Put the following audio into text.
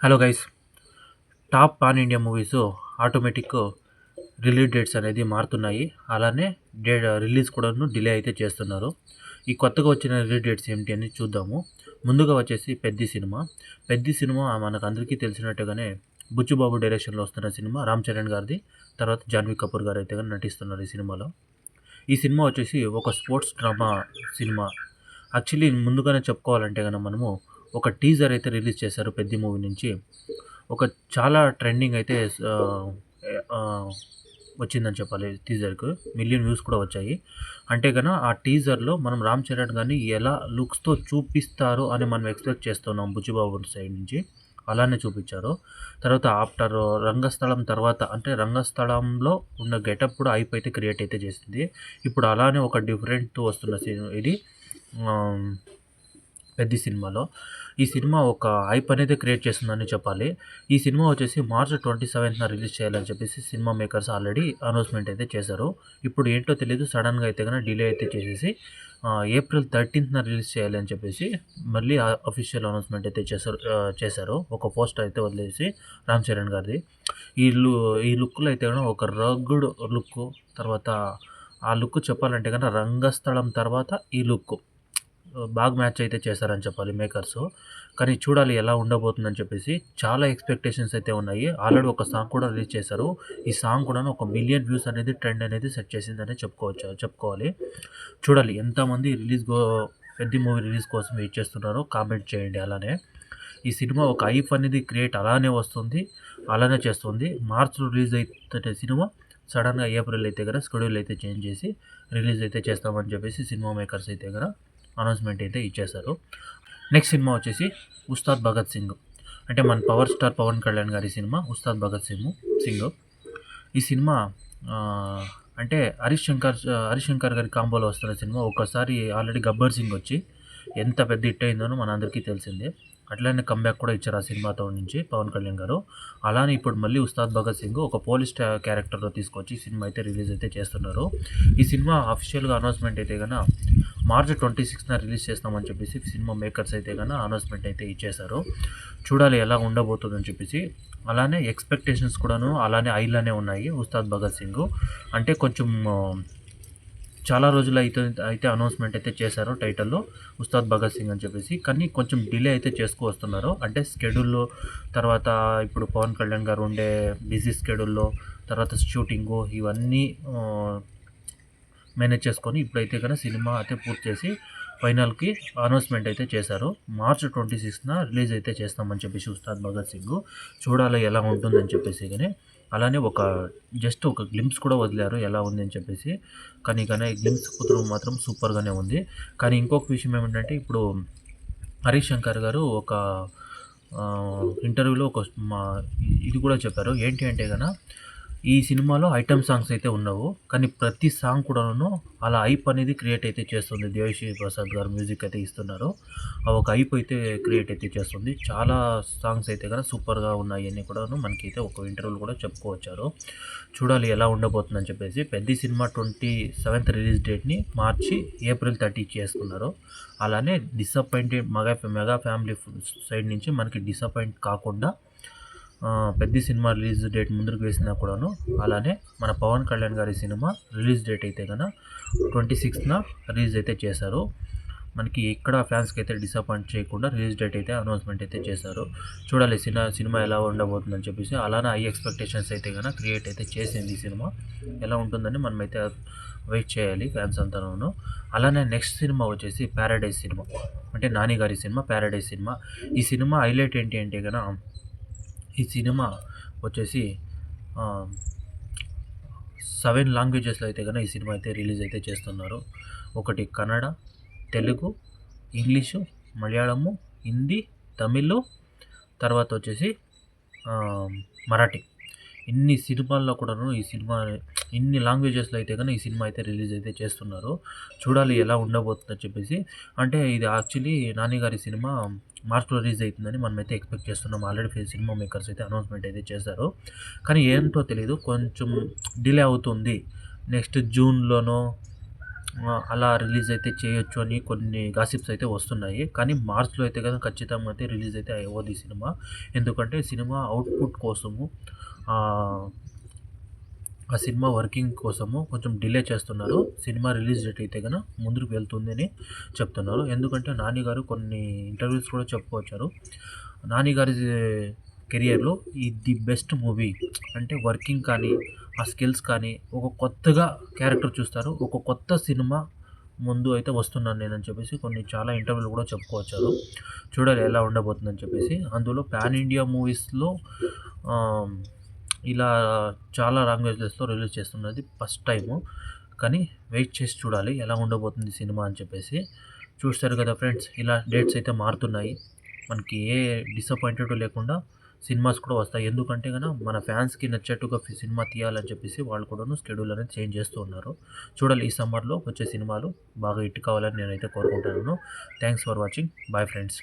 Hello guys. Top pan India movies automatic release dates అనేది మారుతున్నాయి. అలానే రిలీజ్ కూడాను డిలే అయితే చేస్తున్నారు. ఈ కొత్తగా వచ్చిన రిలీజ్ డేట్స్ ఏమిటి అని చూద్దాము. ముందుగా వచ్చేసి 'పెద్ది' సినిమా. 'పెద్ది' సినిమా మనకందరికీ తెలిసినట్టుగానే బుచ్చుబాబు డైరెక్షన్‌లో వస్తున్న సినిమా. రామ్ చరణ్ గారిది. తర్వాత జాన్వీ కపూర్ గారు అయితే గాని నటిస్తున్నారు ఈ సినిమాలో. ఈ సినిమా వచ్చేసి ఒక స్పోర్ట్స్ డ్రామా సినిమా. యాక్చువల్లీ ముందుగానే చెప్పుకోవాలంటే గనక మనము ఒక టీజర్ అయితే రిలీజ్ చేశారు 'పెద్ది' మూవీ నుంచి. ఒక చాలా ట్రెండింగ్ అయితే ఆహ్, వచ్చిందని చెప్పాలి టీజర్‌కు. మిలియన్ వ్యూస్ కూడా వచ్చాయి. అంటే ఆ టీజర్‌లో మనం రామ్ చరణ్ గారిని ఎలా లుక్స్‌తో చూపిస్తారు అని మనం ఎక్స్‌పెక్ట్ చేస్తున్నాం బుచ్చిబాబు సైడ్ నుంచి. అలానే చూపిచ్చారు. తర్వాత ఆఫ్టర్ రంగస్థలం తర్వాత అంటే రంగస్థలంలో ఉన్న గెటప్ కూడా హైప్ అయితే క్రియేట్ అయితే చేసింది. ఇప్పుడు అలానే ఒక డిఫరెంట్ వస్తున్న ఇది ఆహ్, 'పెద్ది' సినిమాలో. ఈ సినిమా ఒక హైప్ అనేది క్రియేట్ చేస్తుందని చెప్పాలి. ఈ సినిమా వచ్చేసి మార్చ్ 27న రిలీజ్ చేయాలని చెప్పేసి సినిమా మేకర్స్ ఆల్రెడీ అనౌన్స్‌మెంట్ అయితే చేశారు. ఇప్పుడు ఏంటో తెలీదు సడెన్‌గా అయితే డిలే అయితే చేసేసి ఏప్రిల్ 13న రిలీజ్ చేయాలి అని చెప్పేసి మళ్ళీ అఫీషియల్ అనౌన్స్‌మెంట్ అయితే చేశారు. ఒక పోస్టర్ అయితే వదిలేసి రామ్ చరణ్ గారిది. ఈ లు ఈ లుక్‌లో అయితే ఒక రగ్డ్ లుక్కు, తర్వాత ఆ లుక్ చెప్పాలంటే రంగస్థలం తర్వాత ఈ లుక్కు బాగా మ్యాచ్ అయితే చేశారని చెప్పాలి మేకర్సు. కానీ చూడాలి ఎలా ఉండబోతుందని చెప్పేసి. చాలా ఎక్స్‌పెక్టేషన్స్ అయితే ఉన్నాయి. ఆల్రెడీ ఒక సాంగ్ కూడా రిలీజ్ చేశారు. ఈ సాంగ్ కూడాను 1,000,000 వ్యూస్ అనేది ట్రెండ్ అనేది సెట్ చేసిందనే చెప్పుకోవాలి. చూడాలి ఎంతమంది 'పెద్ది' మూవీ రిలీజ్ కోసం వెయిట్ చేస్తున్నారో కామెంట్ చేయండి అలానే. ఈ సినిమా ఒక హైప్ అనేది క్రియేట్ అలానే వస్తుంది. అలానే చేస్తుంది. మార్చ్‌లో రిలీజ్ అయితున్న సినిమా సడెన్‌గా ఏప్రిల్ అయితే షెడ్యూల్ అయితే చేంజ్ చేసి రిలీజ్ అయితే చేస్తామని చెప్పేసి సినిమా మేకర్స్ అయితే అనౌన్స్‌మెంట్ అయితే ఇచ్చేశారు. నెక్స్ట్ సినిమా వచ్చేసి 'ఉస్తాద్ భగత్ సింగ్'. అంటే మన పవర్ స్టార్ పవన్ కళ్యాణ్ గారి సినిమా 'ఉస్తాద్ భగత్ సింగ్'. ఈ సినిమా అంటే హరీష్ శంకర్ గారి కాంబోలో వస్తున్న సినిమా. ఒక్కసారి ఆల్రెడీ 'గబ్బర్ సింగ్' వచ్చి ఎంత పెద్ద హిట్ అయిందోనో మనందరికీ తెలిసిందే. అట్లనే కమ్‌బ్యాక్ కూడా ఇచ్చారు ఆ సినిమాతో నుంచి పవన్ కళ్యాణ్ గారు. అలానే ఇప్పుడు మళ్ళీ 'ఉస్తాద్ భగత్ సింగ్' ఒక పోలీస్ క్యారెక్టర్‌లో తీసుకొచ్చి ఈ సినిమా అయితే రిలీజ్ అయితే చేస్తున్నారు. ఈ సినిమా అఫీషియల్‌గా అనౌన్స్‌మెంట్ అయితే మార్చ్ 26న రిలీజ్ చేస్తామని చెప్పేసి సినిమా మేకర్స్ అయితే అనౌన్స్‌మెంట్ అయితే ఇచ్చేశారు. చూడాలి ఎలా ఉండబోతుందని చెప్పేసి. అలానే ఎక్స్‌పెక్టేషన్స్ కూడాను అలానే హైలోనే ఉన్నాయి 'ఉస్తాద్ భగత్ సింగ్'. అంటే కొంచెం చాలా రోజులు అయితే అనౌన్స్‌మెంట్ అయితే చేశారు టైటిల్‌లో 'ఉస్తాద్ భగత్ సింగ్' అని చెప్పేసి. కానీ కొంచెం డిలే అయితే వస్తున్నారు. అంటే స్కెడ్యూల్‌లో తర్వాత ఇప్పుడు పవన్ కళ్యాణ్ గారు ఉండే బిజీ స్కెడ్యూల్‌లో తర్వాత షూటింగు ఇవన్నీ మేనేజ్ చేసుకొని ఇప్పుడైతే సినిమా అయితే పూర్తి చేసి ఫైనల్‌కి అనౌన్స్‌మెంట్ అయితే చేశారు. మార్చ్ 26న రిలీజ్ అయితే చేస్తామని చెప్పేసి 'ఉస్తాద్ భగత్ సింగ్'. చూడాలి ఎలా ఉంటుందని చెప్పేసి అలానే జస్ట్ ఒక గ్లింప్స్ కూడా వదిలారు ఎలా ఉంది అని చెప్పేసి. కానీ గ్లింప్స్ మాత్రం సూపర్‌గానే ఉంది. కానీ ఇంకొక విషయం ఏమిటంటే ఇప్పుడు హరీష్ శంకర్ గారు ఒక ఇంటర్వ్యూలో ఇది కూడా చెప్పారు. ఏంటి అంటే ఈ సినిమాలో ఐటెమ్ సాంగ్స్ అయితే ఉండవు. కానీ ప్రతి సాంగ్ కూడాను అలా హైప్ అనేది క్రియేట్ అయితే చేస్తుంది. దేవిశ్రీ ప్రసాద్ గారు మ్యూజిక్ అయితే ఇస్తున్నారు. ఆ ఒక హైప్ అయితే క్రియేట్ అయితే చేస్తుంది. చాలా సాంగ్స్ అయితే సూపర్‌గా ఉన్నాయి అని కూడాను మనకైతే ఒక ఇంటర్వ్యూలో కూడా చెప్పుకొచ్చారు. చూడాలి ఎలా ఉండబోతుందని చెప్పేసి. 'పెద్ది' సినిమా 27th రిలీజ్ డేట్‌ని మార్చి ఏప్రిల్ 30 చేసుకున్నారు. అలానే డిసప్పాయింటెడ్ మెగా ఫ్యామిలీ సైడ్ నుంచి మనకి డిసప్పాయింట్ కాకుండా 'పెద్ది' సినిమా రిలీజ్ డేట్ ముందుకు వేసినా కూడాను అలానే మన పవన్ కళ్యాణ్ గారి సినిమా రిలీజ్ డేట్ అయితే 26న రిలీజ్ అయితే చేశారు. మనకి ఎక్కడ ఫ్యాన్స్‌కి అయితే డిసప్పాయింట్ చేయకుండా రిలీజ్ డేట్ అయితే అనౌన్స్‌మెంట్ అయితే చేశారు. చూడాలి సినిమా ఎలా ఉండబోతుందని చెప్పేసి. అలానే హై ఎక్స్‌పెక్టేషన్స్ అయితే క్రియేట్ అయితే చేసింది ఈ సినిమా. ఎలా ఉంటుందని మనమైతే వెయిట్ చేయాలి ఫ్యాన్స్ అంతాను. అలానే నెక్స్ట్ సినిమా వచ్చేసి 'పారడైజ్' సినిమా. అంటే నాని గారి సినిమా 'పారడైజ్' సినిమా. ఈ సినిమా హైలైట్ ఏంటి అంటే ఈ సినిమా వచ్చేసి ఆహ్, 7 లాంగ్వేజెస్‌లో అయితే ఈ సినిమా అయితే రిలీజ్ అయితే చేస్తున్నారు. ఒకటి కన్నడ, తెలుగు, ఇంగ్లీషు, మలయాళము, హిందీ, తమిళ్, తర్వాత వచ్చేసి మరాఠీ. ఇన్ని సినిమాల్లో కూడాను ఇన్ని లాంగ్వేజెస్‌లో అయితే ఈ సినిమా అయితే రిలీజ్ అయితే చేస్తున్నారు. చూడాలి ఎలా ఉండబోతుందని చెప్పేసి. అంటే ఇది యాక్చువల్లీ నాని గారి సినిమా మార్చ్‌లో రిలీజ్ అయితుందని మనమైతే ఎక్స్‌పెక్ట్ చేస్తున్నాం. ఆల్రెడీ సినిమా మేకర్స్ అయితే అనౌన్స్‌మెంట్ అయితే చేశారు. కానీ ఏంటో తెలీదు కొంచెం డిలే అవుతుంది. నెక్స్ట్ జూన్‌లోనో అలా రిలీజ్ అయితే చేయొచ్చు అని కొన్ని గాసిప్స్ అయితే వస్తున్నాయి. కానీ మార్చ్‌లో అయితే గనుక ఖచ్చితంగా అయితే రిలీజ్ అయితే అవ్వదు ఈ సినిమా. ఎందుకంటే సినిమా అవుట్‌పుట్ కోసము ఆహ్, ఆ సినిమా వర్కింగ్ కోసము కొంచెం డిలే చేస్తున్నారు. సినిమా రిలీజ్ డేట్ అయితే గన ముందుకు వెళ్తుందని చెప్తున్నారు. ఎందుకంటే 'నాని' గారు కొన్ని ఇంటర్వ్యూస్ కూడా చెప్పుకొచ్చారు. 'నాని' గారి కెరియర్‌లో ఇది బెస్ట్ మూవీ. అంటే వర్కింగ్ కానీ, ఆ స్కిల్స్ కానీ, ఒక కొత్తగా క్యారెక్టర్ చూస్తారు. ఒక కొత్త సినిమా ముందు అయితే వస్తున్నాను నేనని చెప్పేసి కొన్ని చాలా ఇంటర్వ్యూలు కూడా చెప్పుకొచ్చారు. చూడాలి ఎలా ఉండబోతుందని చెప్పేసి. అందులో పాన్ ఇండియా మూవీస్‌లో ఆహ్, ఇలా చాలా లాంగ్వేజెస్‌లో రిలీజ్ చేస్తున్నది ఫస్ట్ టైము. కానీ వెయిట్ చేసి చూడాలి ఎలా ఉండబోతుంది సినిమా అని చెప్పేసి. చూస్తారు కదా ఫ్రెండ్స్, ఇలా డేట్స్ అయితే మారుతున్నాయి. మనకి ఏ డిసప్పాయింటెడ్ లేకుండా సినిమాస్ కూడా వస్తాయి. ఎందుకంటే గన మన ఫ్యాన్స్‌కి నచ్చేట్టుగా సినిమా తీయాలని చెప్పేసి వాళ్ళు కూడాను షెడ్యూల్ అనేది చేంజ్ చేస్తూ ఉన్నారు. చూడాలి ఈ సమ్మర్‌లో వచ్చే సినిమాలు బాగా హిట్ కావాలని నేనైతే కోరుకుంటున్నాను. Thanks for watching. Bye friends.